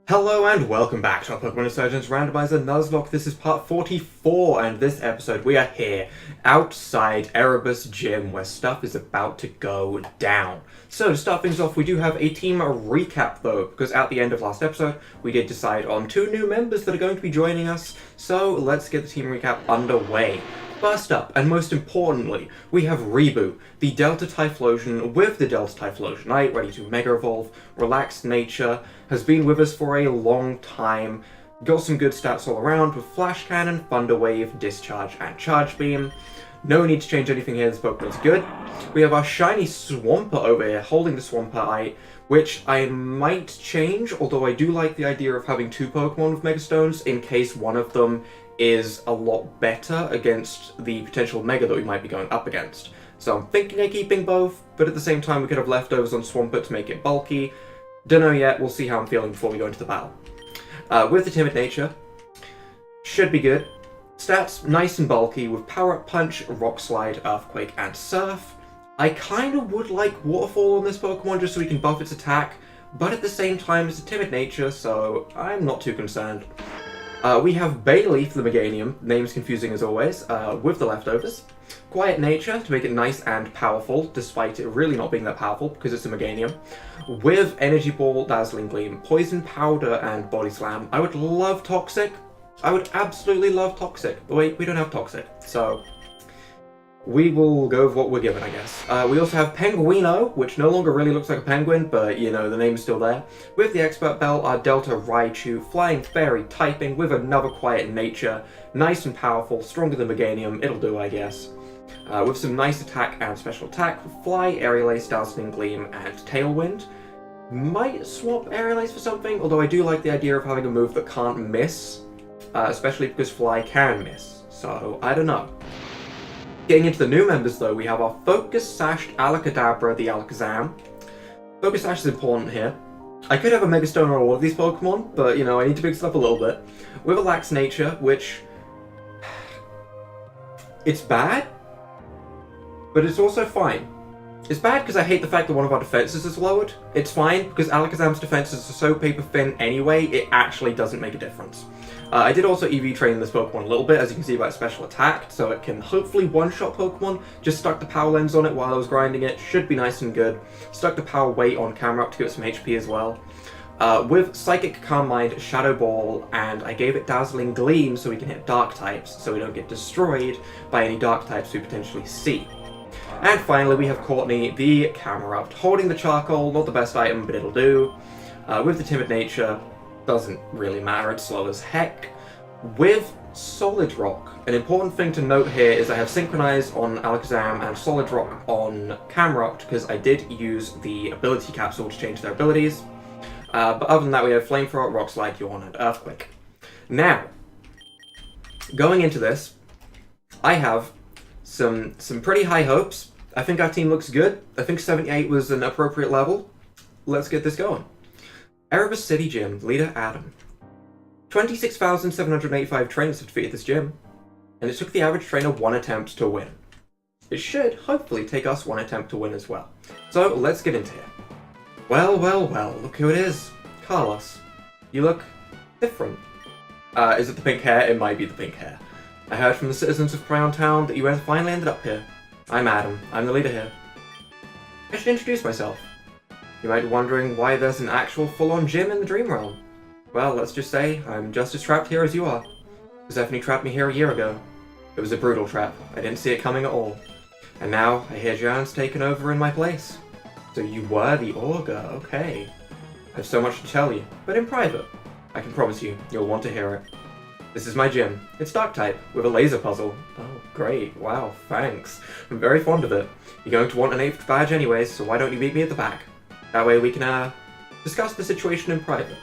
Hello and welcome back to our Pokemon Insurgence Randomizer Nuzlocke. This is part 44, and this episode we are here outside Erebus Gym where stuff is about to go down. So to start things off, we do have a team recap though, because at the end of last episode we did decide on 2 new members that are going to be joining us. So let's get the team recap underway. First up, and most importantly, we have Reboot, the Delta Typhlosion with the Delta Typhlosionite, ready to Mega Evolve, relaxed nature, has been with us for a long time, got some good stats all around with Flash Cannon, Thunder Wave, Discharge, and Charge Beam. No need to change anything here, this Pokemon's good. We have our shiny Swampert over here, holding the Swampert, which I might change, although I do like the idea of having 2 Pokemon with Mega Stones in case one of them is a lot better against the potential Mega that we might be going up against. So I'm thinking of keeping both, but at the same time we could have leftovers on Swampert to make it bulky. Don't know yet, we'll see how I'm feeling before we go into the battle. With the Timid Nature, should be good. Stats nice and bulky with Power Up Punch, Rock Slide, Earthquake, and Surf. I kind of would like Waterfall on this Pokemon just so we can buff its attack, but at the same time it's a Timid Nature, so I'm not too concerned. We have Bayleaf the Meganium, name's confusing as always, with the leftovers. Quiet Nature to make it nice and powerful, despite it really not being that powerful because it's a Meganium. With Energy Ball, Dazzling Gleam, Poison Powder, and Body Slam. I would love Toxic. I would absolutely love Toxic. But wait, we don't have Toxic, so we will go with what we're given, I guess. We also have Penguino, which no longer really looks like a penguin, but you know, the name is still there. With the Expert Bell, our Delta Raichu, Flying Fairy typing with another Quiet Nature, nice and powerful, stronger than Meganium, it'll do, I guess. With some nice attack and special attack, Fly, Aerial Ace, Dazzling Gleam, and Tailwind. Might swap Aerial Ace for something, although I do like the idea of having a move that can't miss, especially because Fly can miss, so I don't know. Getting into the new members though, we have our Focus Sashed Alakadabra, the Alakazam. Focus Sash is important here. I could have a Mega Stone on all of these Pokemon, but you know, I need to mix it up a little bit. With Relaxed Nature, which it's bad, but it's also fine. It's bad because I hate the fact that one of our defenses is lowered. It's fine because Alakazam's defenses are so paper thin anyway, it actually doesn't make a difference. I did also EV train this Pokemon a little bit, as you can see by its special attack, so it can hopefully one-shot Pokemon. Just stuck the Power Lens on it while I was grinding it, should be nice and good. Stuck the Power Weight on camera up to give it some HP as well. With Psychic, Calm Mind, Shadow Ball, and I gave it Dazzling Gleam so we can hit Dark types, so we don't get destroyed by any Dark types we potentially see. And finally we have Courtney, the Camerupt, holding the Charcoal, not the best item, but it'll do. With the Timid Nature, doesn't really matter, it's slow as heck. With Solid Rock, an important thing to note here is I have Synchronize on Alakazam and Solid Rock on Camerupt because I did use the Ability Capsule to change their abilities. But other than that we have Flamethrower, Rock Slide, Yawn, and Earthquake. Now, going into this, I have some pretty high hopes. I think our team looks good. I think 78 was an appropriate level. Let's get this going. Erebus City Gym, leader Adam. 26,785 trainers have defeated this gym, and it took the average trainer 1 attempt to win. It should hopefully take us 1 attempt to win as well. So let's get into it. Well, look who it is. Carlos. You look different. Is it the pink hair? It might be the pink hair. I heard from the citizens of Crown Town that you finally ended up here. I'm Adam. I'm the leader here. I should introduce myself. You might be wondering why there's an actual full-on gym in the Dream Realm. Well, let's just say I'm just as trapped here as you are. Persephone trapped me here a year ago. It was a brutal trap. I didn't see it coming at all. And now I hear Jan's taken over in my place. So you were the Augur, okay. I have so much to tell you, but in private. I can promise you, you'll want to hear it. This is my gym. It's Dark-type, with a laser puzzle. Oh, great. Wow, thanks. I'm very fond of it. You're going to want an 8th badge anyways, so why don't you meet me at the back? That way we can, discuss the situation in private.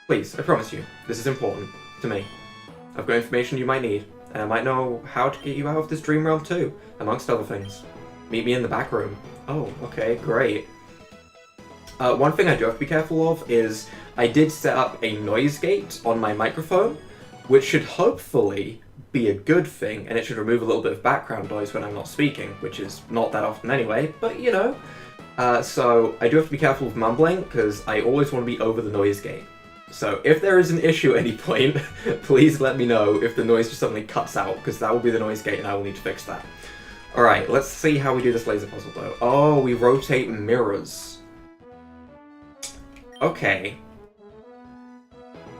Please, I promise you, this is important. To me. I've got information you might need, and I might know how to get you out of this dream realm too, amongst other things. Meet me in the back room. Oh, okay, great. One thing I do have to be careful of is I did set up a noise gate on my microphone, which should hopefully be a good thing, and it should remove a little bit of background noise when I'm not speaking, which is not that often anyway, but you know. So I do have to be careful with mumbling, because I always want to be over the noise gate. So if there is an issue at any point, please let me know if the noise just suddenly cuts out, because that will be the noise gate and I will need to fix that. Alright, let's see how we do this laser puzzle though. Oh, we rotate mirrors. Okay.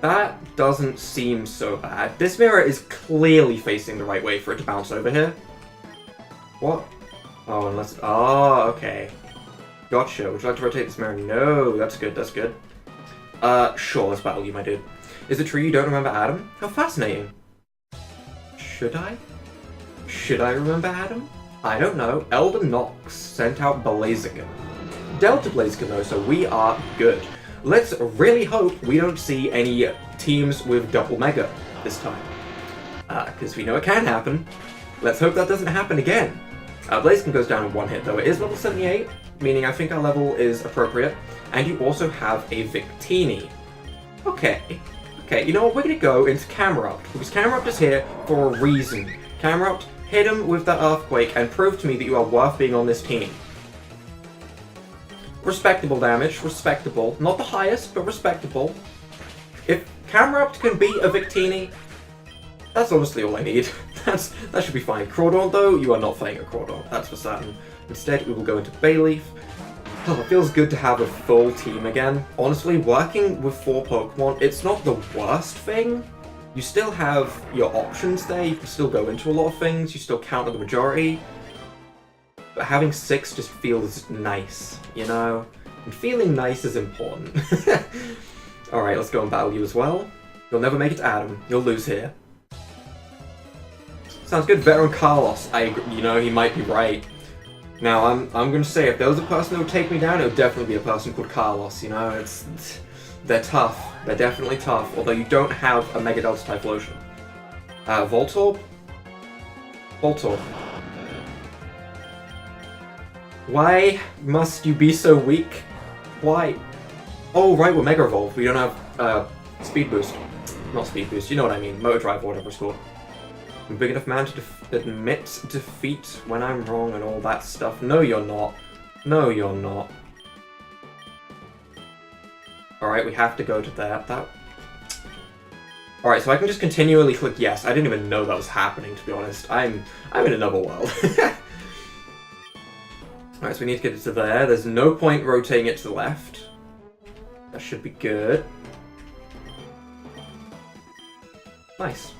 That doesn't seem so bad. This mirror is clearly facing the right way for it to bounce over here. What? Oh, unless... Oh, okay. Gotcha. Would you like to rotate this mirror? No, that's good, that's good. Sure, let's battle you, my dude. Is it true you don't remember Adam? How fascinating. Should I? Should I remember Adam? I don't know. Elder Nox sent out Blaziken. Delta Blaziken though, so we are good. Let's really hope we don't see any teams with double Mega this time. Because we know it can happen. Let's hope that doesn't happen again. Blaziken goes down in one hit though. It is level 78, meaning I think our level is appropriate. And you also have a Victini. Okay. Okay, you know what? We're going to go into Camerupt, because Camerupt is here for a reason. Camerupt, hit him with that Earthquake and prove to me that you are worth being on this team. Respectable damage, respectable. Not the highest, but respectable. If Camerupt can beat a Victini, that's honestly all I need. That should be fine. Crawdaunt, though, you are not playing a Crawdaunt, that's for certain. Instead, we will go into Bayleaf. Oh, it feels good to have a full team again. Honestly, working with 4 Pokemon, it's not the worst thing. You still have your options there, you can still go into a lot of things, you still counter the majority. But having 6 just feels nice, you know? And feeling nice is important. Alright, let's go and battle you as well. You'll never make it to Adam, you'll lose here. Sounds good, Veteran Carlos. You know, he might be right. Now, I'm gonna say, if there was a person who would take me down, it would definitely be a person called Carlos, you know? They're tough. They're definitely tough, although you don't have a Mega Delta Typhlosion. Voltorb? Voltorb. Why must you be so weak? Why? Oh, right, we're Mega Evolved. We don't have, Speed Boost. Not Speed Boost, you know what I mean. Motor Drive or whatever it's called. I'm a big enough man to admit defeat when I'm wrong and all that stuff. No, you're not. No, you're not. Alright, we have to go to that. Alright, so I can just continually click yes. I didn't even know that was happening, to be honest. I'm in another world. Alright, so we need to get it to there. There's no point rotating it to the left. That should be good. Nice.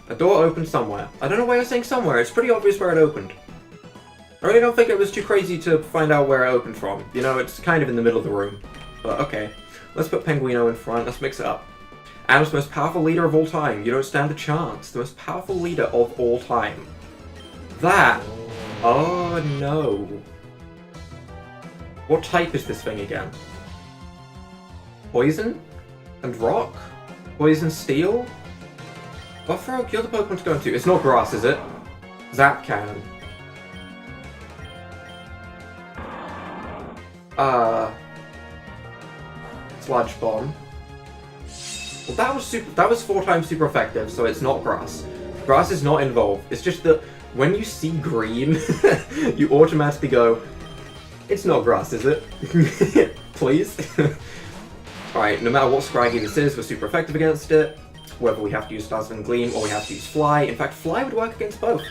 A door opened somewhere. I don't know why you're saying somewhere. It's pretty obvious where it opened. I really don't think it was too crazy to find out where it opened from. You know, it's kind of in the middle of the room. But okay. Let's put Penguino in front. Let's mix it up. Adam's the most powerful leader of all time. You don't stand a chance. The most powerful leader of all time. That. Oh no. What type is this thing again? Poison? And rock? Poison steel? Buffroak, you're the Pokemon to go into. It's not grass, is it? Zap Cannon. Sludge Bomb. Well, that was 4 times super effective, so it's not grass. Grass is not involved. It's just that when you see green, you automatically go, it's not grass, is it? Please? Alright, no matter what Scraggy this is, we're super effective against it. Whether we have to use Dazzling Gleam or we have to use Fly. In fact, Fly would work against both.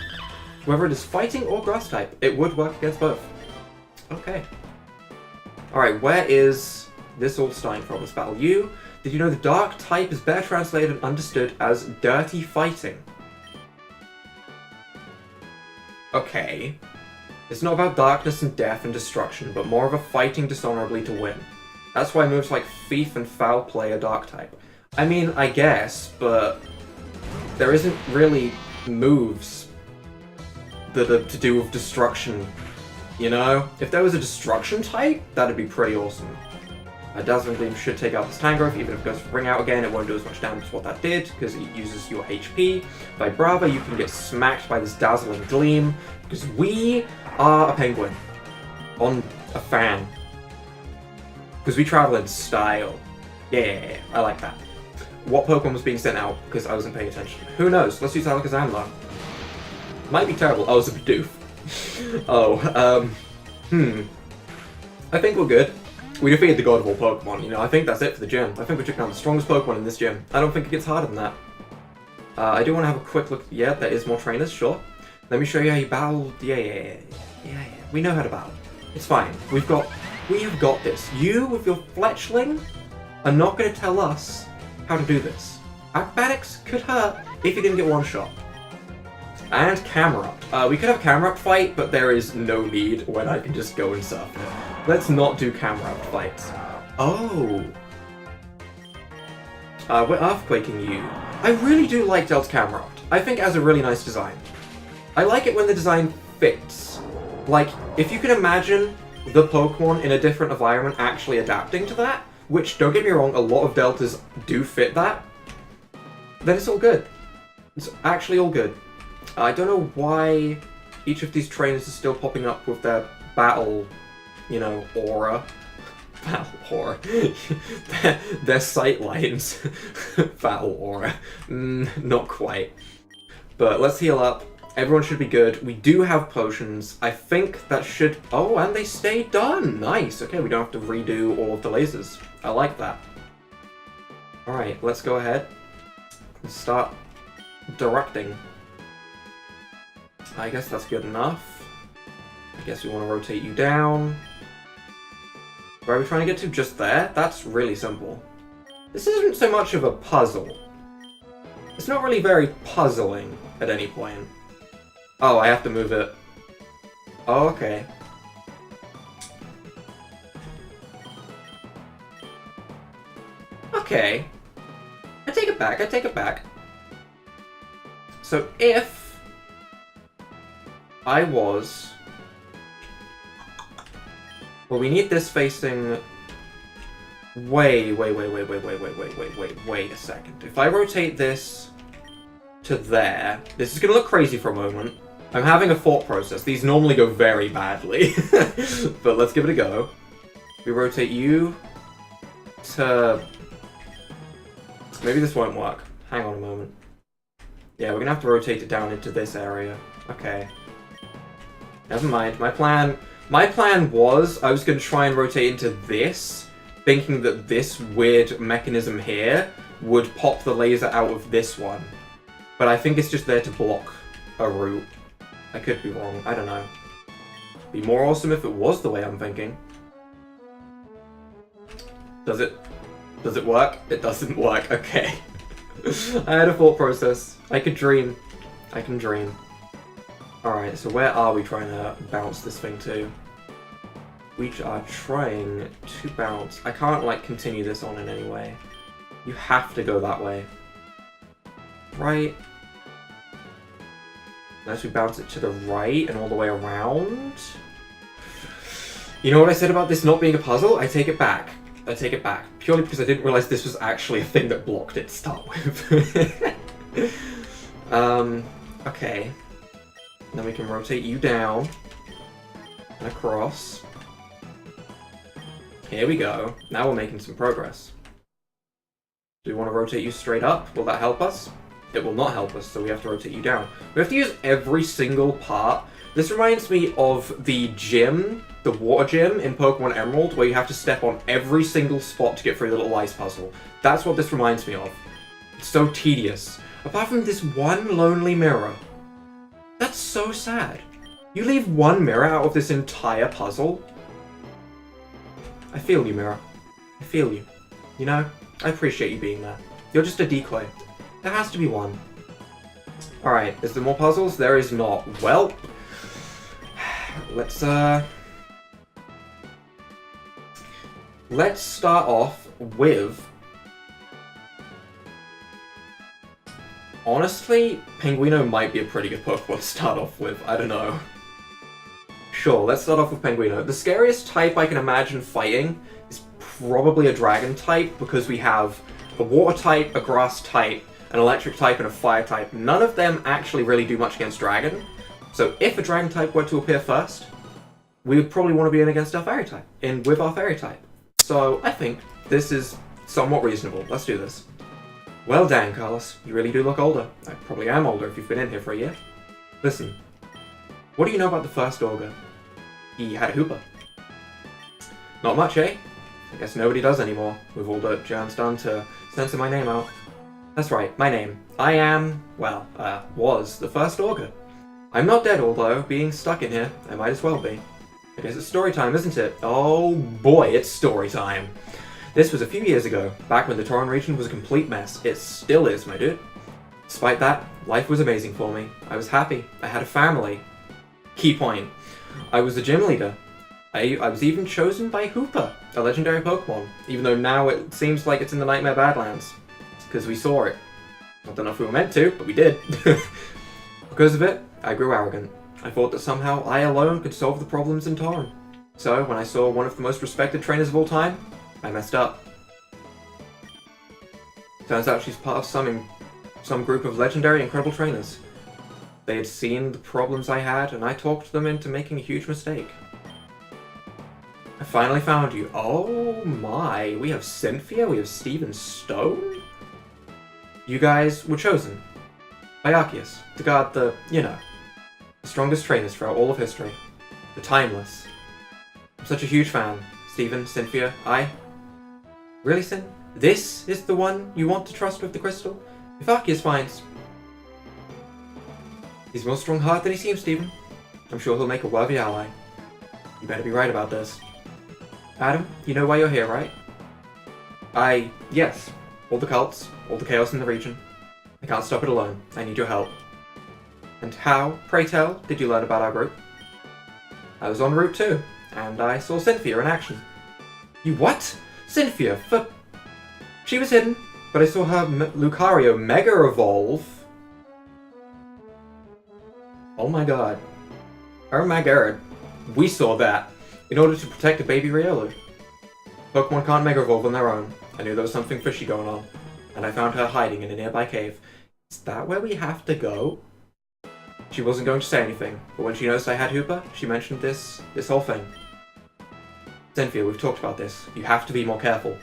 Whether it is fighting or grass type, it would work against both. Okay. Alright, where is this all starting from? Let's battle you. Did you know the dark type is better translated and understood as dirty fighting? Okay. It's not about darkness and death and destruction, but more of a fighting dishonorably to win. That's why moves like Thief and Foul Play are dark type. I mean, I guess, but there isn't really moves that are to do with destruction, you know? If there was a destruction type, that'd be pretty awesome. Dazzling Gleam should take out this Tangrowth. Even if it goes for Ring Out again, it won't do as much damage as what that did, because it uses your HP. By Brava, you can get smacked by this Dazzling Gleam, because we are a penguin. On a fan. Because we travel in style. Yeah, I like that. What Pokemon was being sent out, because I wasn't paying attention. Who knows? Let's use Alakazam though. Might be terrible. Oh, it's a Bidoof. Oh, I think we're good. We defeated the god of all Pokemon, you know, I think that's it for the gym. I think we took down the strongest Pokemon in this gym. I don't think it gets harder than that. I do want to have a quick look. Yeah, there is more trainers, sure. Let me show you how you battle. Yeah. We know how to battle. It's fine. We have got this. You, with your Fletchling, are not going to tell us how to do this. Acrobatics could hurt if you didn't get one shot. And Camerupt. We could have a Camerupt fight, but there is no need when I can just go and surf it. Let's not do Camerupt fights. Oh. We're Earthquaking you. I really do like Delta Camerupt. I think it has a really nice design. I like it when the design fits. Like, if you can imagine the Pokemon in a different environment actually adapting to that, which, don't get me wrong, a lot of Deltas do fit that, then it's all good. It's actually all good. I don't know why each of these trainers is still popping up with their battle, you know, aura. Battle aura. their sight lines. Battle aura. Not quite. But let's heal up. Everyone should be good. We do have potions. I think that should... Oh, and they stay done. Nice. Okay, we don't have to redo all of the lasers. I like that. Alright, let's go ahead and start directing. I guess that's good enough. I guess we want to rotate you down. Where are we trying to get to? Just there? That's really simple. This isn't so much of a puzzle. It's not really very puzzling at any point. Oh, I have to move it. Oh, okay. Okay. I take it back. So if I was... Well, we need this facing... Wait a second. If I rotate this to there, this is going to look crazy for a moment. I'm having a thought process. These normally go very badly. But let's give it a go. We rotate you to... Maybe this won't work. Hang on a moment. Yeah, we're going to have to rotate it down into this area. Okay. Never mind. My plan was I was going to try and rotate into this, thinking that this weird mechanism here would pop the laser out of this one. But I think it's just there to block a route. I could be wrong. I don't know. Be more awesome if it was the way I'm thinking. Does it work? It doesn't work. Okay. I had a thought process. I could dream. I can dream. Alright, so where are we trying to bounce this thing to? We are trying to bounce... I can't, like, continue this on in any way. You have to go that way. Right? Unless we bounce it to the right and all the way around? You know what I said about this not being a puzzle? I take it back. I take it back. Purely because I didn't realize this was actually a thing that blocked it to start with. Okay. Then we can rotate you down and across. Here we go. Now we're making some progress. Do we want to rotate you straight up? Will that help us? It will not help us, so we have to rotate you down. We have to use every single part. This reminds me of the gym, the water gym in Pokemon Emerald, where you have to step on every single spot to get through the little ice puzzle. That's what this reminds me of. It's so tedious. Apart from this one lonely mirror. That's so sad. You leave one mirror out of this entire puzzle? I feel you, mirror. I feel you. You know, I appreciate you being there. You're just a decoy. There has to be one. Alright, is there more puzzles? There is not. Well, let's start off with... Honestly, Penguino might be a pretty good Pokemon to start off with. I don't know. Sure, let's start off with Penguino. The scariest type I can imagine fighting is probably a Dragon type, because we have a Water type, a Grass type, an Electric type, and a Fire type. None of them actually really do much against Dragon. So if a Dragon type were to appear first, we would probably want to be in against our Fairy type, with our Fairy type. So I think this is somewhat reasonable. Let's do this. Well, dang, Carlos, you really do look older. I probably am older if you've been in here for a year. Listen, what do you know about the first Ogre? He had a Hooper. Not much, eh? I guess nobody does anymore, with all the germs done to censor my name out. That's right, my name. I am, well, was the first Augur. I'm not dead, although, being stuck in here, I might as well be. I guess it's story time, isn't it? Oh boy, it's story time. This was a few years ago, back when the Tauren region was a complete mess. It still is, my dude. Despite that, life was amazing for me. I was happy. I had a family. Key point. I was the gym leader. I was even chosen by Hoopa, a legendary Pokemon, even though now it seems like it's in the Nightmare Badlands. Because we saw it. I don't know if we were meant to, but we did. Because of it, I grew arrogant. I thought that somehow I alone could solve the problems in Tauren. So, when I saw one of the most respected trainers of all time, I messed up. Turns out she's part of some group of legendary incredible trainers. They had seen the problems I had, and I talked them into making a huge mistake. I finally found you. Oh my, we have Cynthia, we have Steven Stone? You guys were chosen by Arceus to guard the, the strongest trainers throughout all of history. The Timeless. I'm such a huge fan. Steven, Cynthia, Really, Sin? This is the one you want to trust with the crystal? If Arceus finds... He's more strong-hearted than he seems, Steven. I'm sure he'll make a worthy ally. You better be right about this. Adam, you know why you're here, right? Yes. All the cults, all the chaos in the region. I can't stop it alone. I need your help. And how, pray tell, did you learn about our group? I was en route too, and I saw Cynthia in action. You what? Cynthia, She was hidden, but I saw her Lucario Mega Evolve. Oh my god. Oh my god. We saw that. In order to protect a baby Riolu. Pokemon can't Mega Evolve on their own. I knew there was something fishy going on, and I found her hiding in a nearby cave. Is that where we have to go? She wasn't going to say anything, but when she noticed I had Hoopa, she mentioned this whole thing. Cynthia, we've talked about this. You have to be more careful.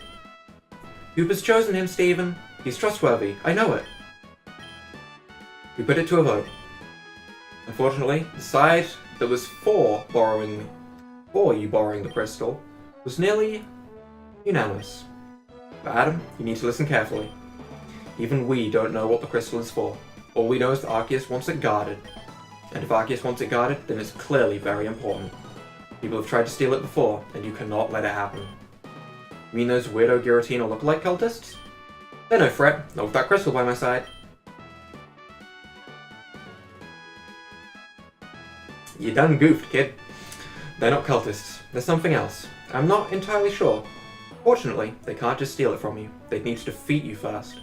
Hoopa's chosen him, Steven. He's trustworthy. I know it. We put it to a vote. Unfortunately, the side that was for you borrowing the crystal was nearly unanimous. But Adam, you need to listen carefully. Even we don't know what the crystal is for. All we know is that Arceus wants it guarded. And if Arceus wants it guarded, then it's clearly very important. People have tried to steal it before, and you cannot let it happen. You mean those weirdo Giratina lookalike cultists? They're no threat, not with that crystal by my side. You done goofed, kid. They're not cultists. They're something else. I'm not entirely sure. Fortunately, they can't just steal it from you. They'd need to defeat you first.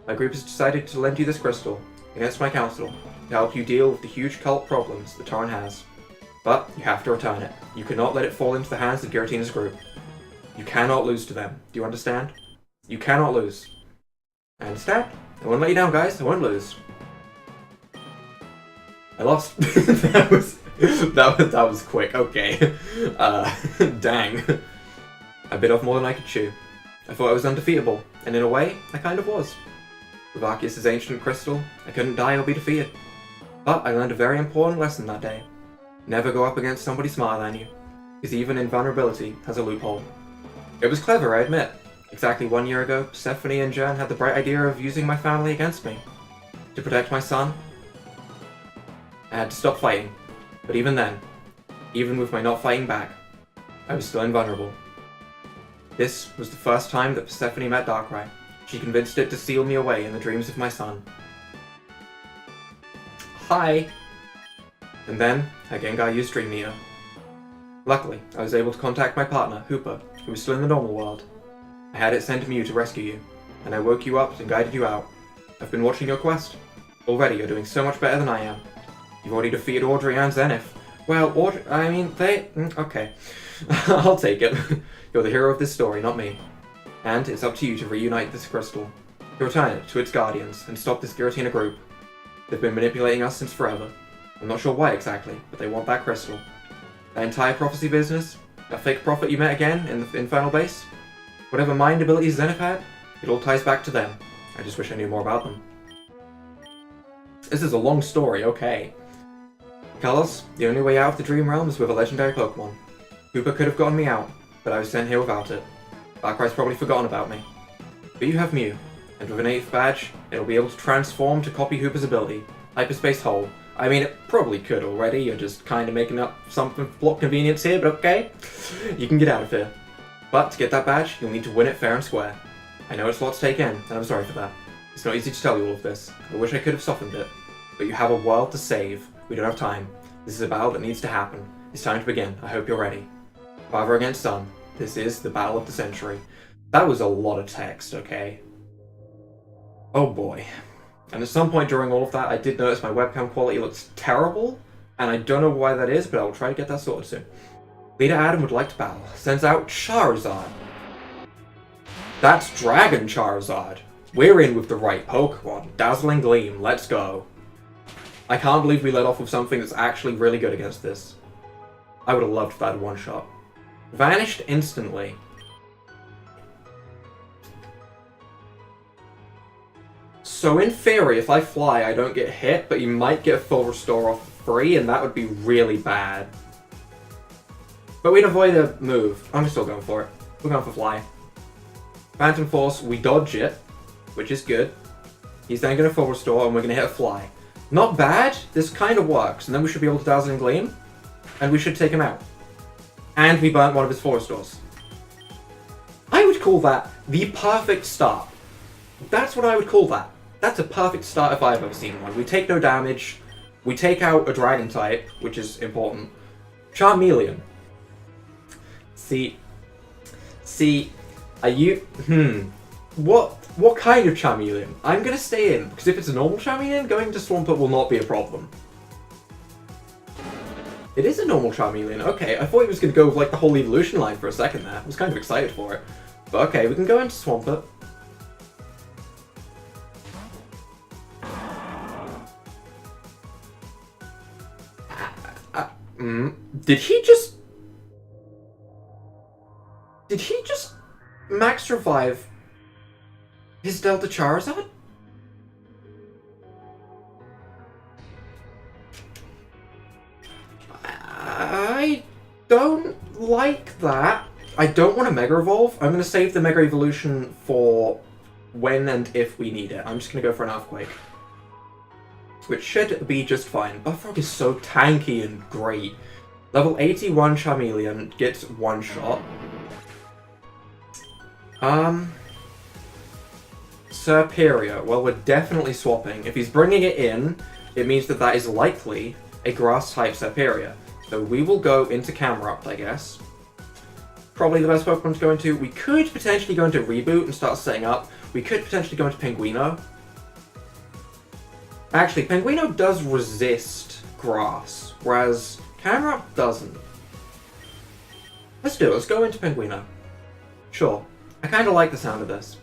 My group has decided to lend you this crystal, against my counsel, to help you deal with the huge cult problems the Tauren has. But you have to return it. You cannot let it fall into the hands of Giratina's group. You cannot lose to them. Do you understand? You cannot lose. I understand. I won't let you down, guys. I won't lose. I lost. that was quick. Okay. Dang. I bit off more than I could chew. I thought I was undefeatable, and in a way, I kind of was. With Arceus' ancient crystal, I couldn't die or be defeated. But I learned a very important lesson that day. Never go up against somebody smarter than you, because even invulnerability has a loophole. It was clever, I admit. Exactly 1 year ago, Persephone and Jan had the bright idea of using my family against me. To protect my son, I had to stop fighting. But even then, even with my not fighting back, I was still invulnerable. This was the first time that Persephone met Darkrai. She convinced it to seal me away in the dreams of my son. Hi! And then, I Gengar used Dream Meter. Luckily, I was able to contact my partner, Hoopa, who was still in the normal world. I had it send Mew to rescue you, and I woke you up and guided you out. I've been watching your quest. Already, you're doing so much better than I am. You've already defeated Audrey and Zenith. Well, okay. I'll take it. You're the hero of this story, not me. And it's up to you to reunite this crystal, to return it to its guardians, and stop this Giratina group. They've been manipulating us since forever. I'm not sure why exactly, but they want that crystal. That entire prophecy business, that fake prophet you met again in the Infernal Base, whatever mind abilities Zenith had, it all ties back to them. I just wish I knew more about them. This is a long story, okay. Carlos, the only way out of the Dream Realm is with a legendary Pokemon. Hoopa could have gotten me out, but I was sent here without it. Darkrai's probably forgotten about me. But you have Mew, and with an 8th badge, it'll be able to transform to copy Hooper's ability. Hyperspace Hole. I mean, it probably could already, you're just kind of making up something for plot convenience here, but okay. You can get out of here. But to get that badge, you'll need to win it fair and square. I know it's a lot to take in, and I'm sorry for that. It's not easy to tell you all of this. I wish I could have softened it. But you have a world to save. We don't have time. This is a battle that needs to happen. It's time to begin. I hope you're ready. Father against son. This is the battle of the century. That was a lot of text, okay? Oh boy. And at some point during all of that, I did notice my webcam quality looks terrible, and I don't know why that is, but I will try to get that sorted soon. Leader Adam would like to battle. Sends out Charizard. That's Dragon Charizard. We're in with the right Pokemon. Dazzling Gleam, let's go. I can't believe we let off with something that's actually really good against this. I would have loved that one-shot. Vanished instantly. So in theory, if I fly, I don't get hit, but you might get a full restore off free, and that would be really bad. But we'd avoid a move. I'm still going for it. We're going for fly. Phantom Force, we dodge it, which is good. He's then going to full restore, and we're going to hit a fly. Not bad. This kind of works, and then we should be able to Dazzling Gleam, and we should take him out. And we burnt one of his full restores. I would call that the perfect start. That's what I would call that. That's a perfect start if I've ever seen one. We take no damage, we take out a dragon type, which is important. Charmeleon. See, are you, what kind of Charmeleon? I'm gonna stay in, because if it's a normal Charmeleon, going to Swampert will not be a problem. It is a normal Charmeleon, okay. I thought he was gonna go with like the whole evolution line for a second there. I was kind of excited for it. But okay, we can go into Swampert. Did he just max revive his Delta Charizard? I don't like that. I don't want to Mega Evolve. I'm going to save the Mega Evolution for when and if we need it. I'm just going to go for an Earthquake, which should be just fine. Bullfrog is so tanky and great. Level 81 Charmeleon gets one shot. Serperior. Well, we're definitely swapping. If he's bringing it in, it means that that is likely a Grass-type Serperior. So we will go into Camerupt, I guess. Probably the best Pokemon to go into. We could potentially go into Reboot and start setting up. We could potentially go into Pinguino. Actually, Pinguino does resist Grass, whereas Camerupt doesn't. Let's do it. Let's go into Pinguino. Sure. I kind of like the sound of this.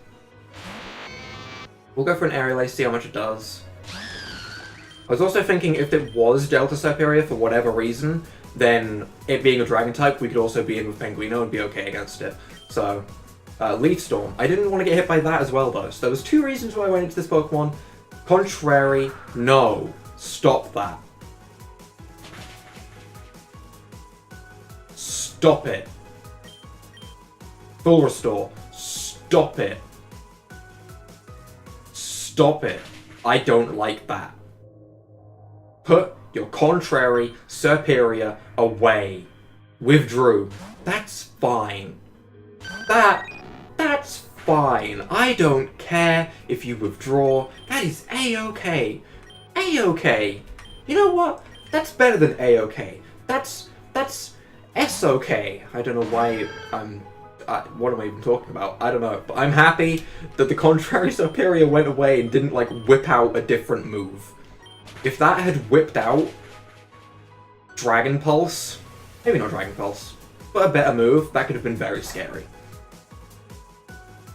We'll go for an Aerial Ace, see how much it does. I was also thinking if it was Delta Serperior for whatever reason, then it being a Dragon type, we could also be in with Pinguino and be okay against it. So, Leaf Storm. I didn't want to get hit by that as well though, so there was two reasons why I went into this Pokemon. Contrary, no. Stop that. Stop it. Full Restore. Stop it. Stop it. I don't like that. Put your contrary Serperior away. Withdrew. That's fine. That's fine. I don't care if you withdraw. That is A-okay. A-okay. You know what? That's better than A-okay. That's S-okay. I don't know why what am I even talking about? I don't know. But I'm happy that the contrary Serperior went away and didn't, like, whip out a different move. If that had whipped out Dragon Pulse, maybe not Dragon Pulse, but a better move, that could have been very scary.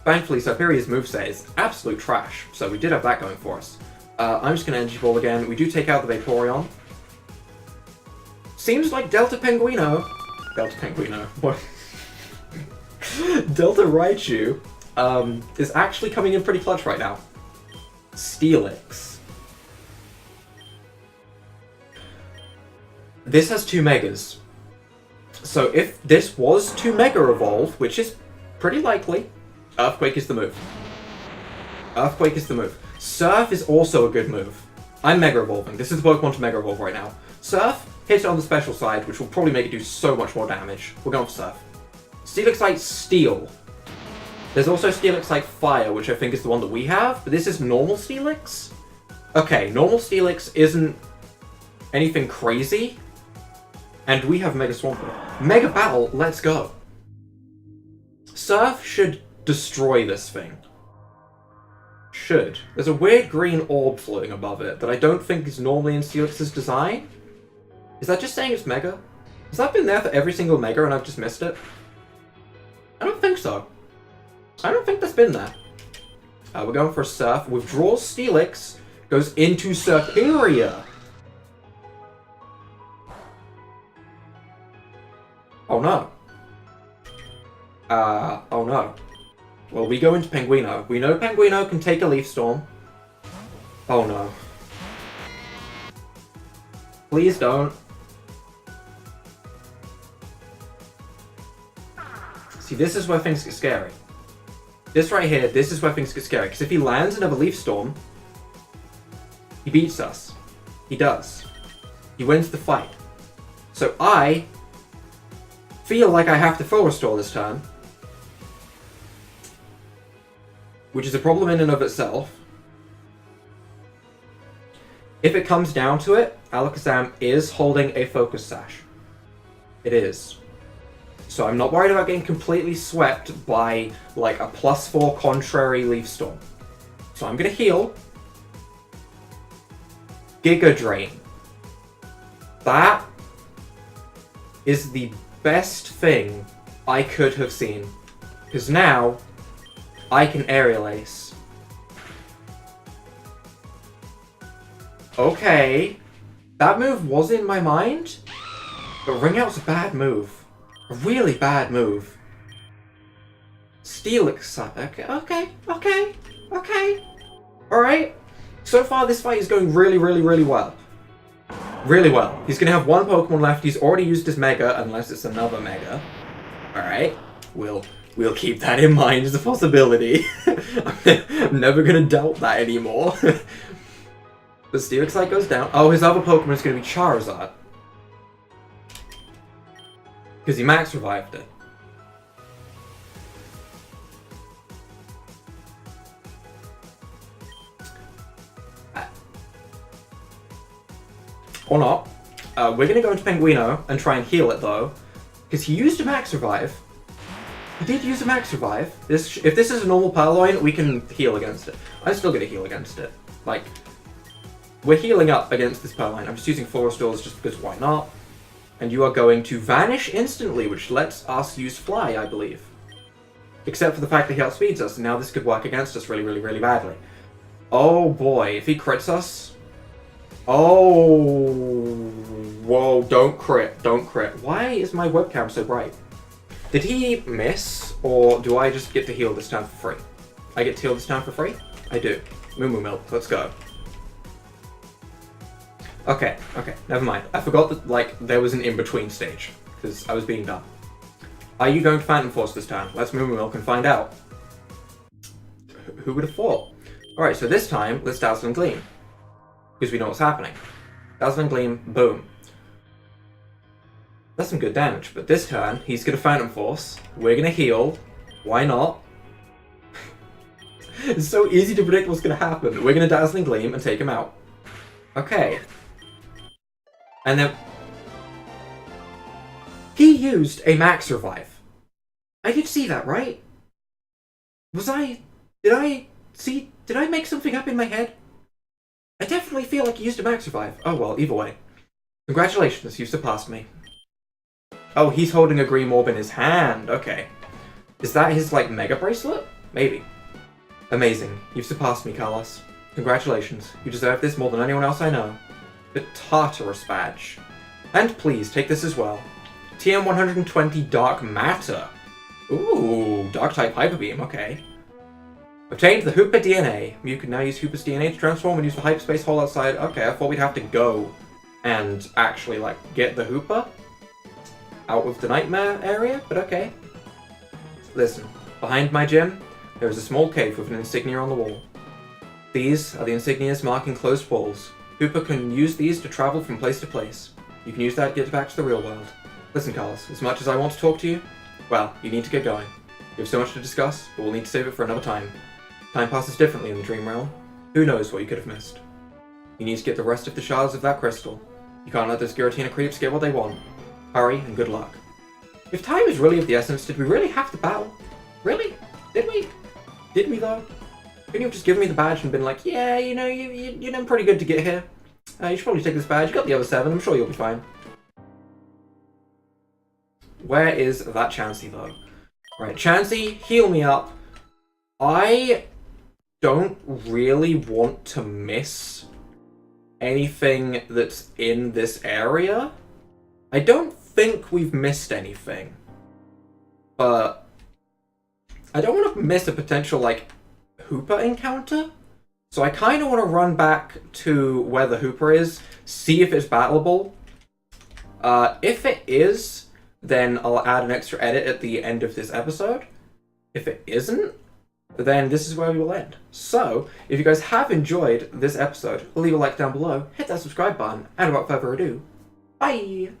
Thankfully, Serperior's moveset is absolute trash, so we did have that going for us. I'm just going to Energy Ball again. We do take out the Vaporeon. Seems like Delta Pinguino... Delta Pinguino. What? Delta Raichu is actually coming in pretty clutch right now. Steelix. This has two Megas. So if this was to Mega Evolve, which is pretty likely Earthquake is the move. Earthquake is the move. Surf is also a good move. I'm Mega Evolving. This is the Pokemon to Mega Evolve right now. Surf, hit it on the special side, which will probably make it do so much more damage. We're going for Surf. Steelix Excite Steel. There's also Steelix Excite Fire, which I think is the one that we have, but this is normal Steelix? Okay, normal Steelix isn't anything crazy, and we have Mega Swampert. Mega Battle, let's go. Surf should destroy this thing. Should. There's a weird green orb floating above it that I don't think is normally in Steelix's design. Is that just saying it's Mega? Has that been there for every single Mega and I've just missed it? I don't think so. I don't think that's been there. We're going for a Surf. Withdraws Steelix. Goes into Serperior. Oh no. Oh no. Well, we go into Penguino. We know Penguino can take a Leaf Storm. Oh no. Please don't. See, this is where things get scary. This right here, this is where things get scary. Because if he lands another Leaf Storm, he beats us. He does. He wins the fight. So I feel like I have to Full Restore this turn. Which is a problem in and of itself. If it comes down to it, Alakazam is holding a Focus Sash. It is. So I'm not worried about getting completely swept by, like, a +4 contrary Leaf Storm. So I'm gonna heal. Giga Drain. That is the best thing I could have seen. Because now, I can Aerial Ace. Okay. That move was in my mind, but Ring Out's a bad move. A really bad move. Steelix. Okay. Alright. So far, this fight is going really well. Really well. He's gonna have one Pokemon left. He's already used his Mega, unless it's another Mega. Alright. We'll keep that in mind as a possibility. I'm never gonna doubt that anymore. The Steelix Excite goes down. Oh, his other Pokemon is gonna be Charizard. Because he max revived it. Or not. We're gonna go into Penguino and try and heal it though. Because he used a max revive. He did use a max revive. If this is a normal Purloin, we can heal against it. I'm still gonna heal against it. Like, we're healing up against this Purloin. I'm just using Full Restores just because why not? And you are going to vanish instantly, which lets us use Fly, I believe. Except for the fact that he outspeeds us, and now this could work against us really badly. Oh boy, if he crits us... Oh... Whoa, don't crit. Why is my webcam so bright? Did he miss, or do I just get to heal this turn for free? I get to heal this turn for free? I do. Moo Moo Milk, let's go. Okay, never mind. I forgot that, like, there was an in-between stage, because I was being dumb. Are you going to Phantom Force this time? Let's Moo Moo Milk and find out. Who would have thought? Alright, so this time, let's Dazzling Gleam. Because we know what's happening. Dazzling Gleam, boom. That's some good damage, but this turn, he's going to Phantom Force. We're going to heal. Why not? It's so easy to predict what's going to happen. We're going to Dazzling Gleam and take him out. Okay. And then... He used a max revive. I did see that, right? Did I make something up in my head? I definitely feel like he used a max revive. Oh well, either way. Congratulations, you surpassed me. Oh, he's holding a green orb in his hand. Okay. Is that his, like, Mega Bracelet? Maybe. Amazing. You've surpassed me, Carlos. Congratulations. You deserve this more than anyone else I know. The Tartarus Badge. And please, take this as well. TM120 Dark Matter. Ooh, Dark-type Hyper Beam, okay. Obtained the Hoopa DNA. You can now use Hoopa's DNA to transform and use the Hyperspace hole outside. Okay, I thought we'd have to go and actually, like, get the Hoopa out of the Nightmare area, but okay. Listen, Behind my gym, there is a small cave with an insignia on the wall. These are the insignias marking closed walls. Hooper can use these to travel from place to place. You can use that to get back to the real world. Listen, Carlos, as much as I want to talk to you, well, you need to get going. We have so much to discuss, but we'll need to save it for another time. Time passes differently in the dream realm. Who knows what you could have missed. You need to get the rest of the shards of that crystal. You can't let those Giratina creeps get what they want. Hurry, and good luck. If time is really of the essence, did we really have to battle? Really? Did we? Did we, though? Couldn't you have just given me the badge and been like, yeah, you know, you're done pretty good to get here. You should probably take this badge. You got the other 7. I'm sure you'll be fine. Where is that Chansey, though? Right, Chansey, heal me up. I don't really want to miss anything that's in this area. I don't think we've missed anything. But I don't want to miss a potential, like, Hooper encounter. So I kind of want to run back to where the Hooper is, see if it's battleable. If it is, then I'll add an extra edit at the end of this episode. If it isn't, then this is where we will end. So, if you guys have enjoyed this episode, leave a like down below, hit that subscribe button, and without further ado, bye!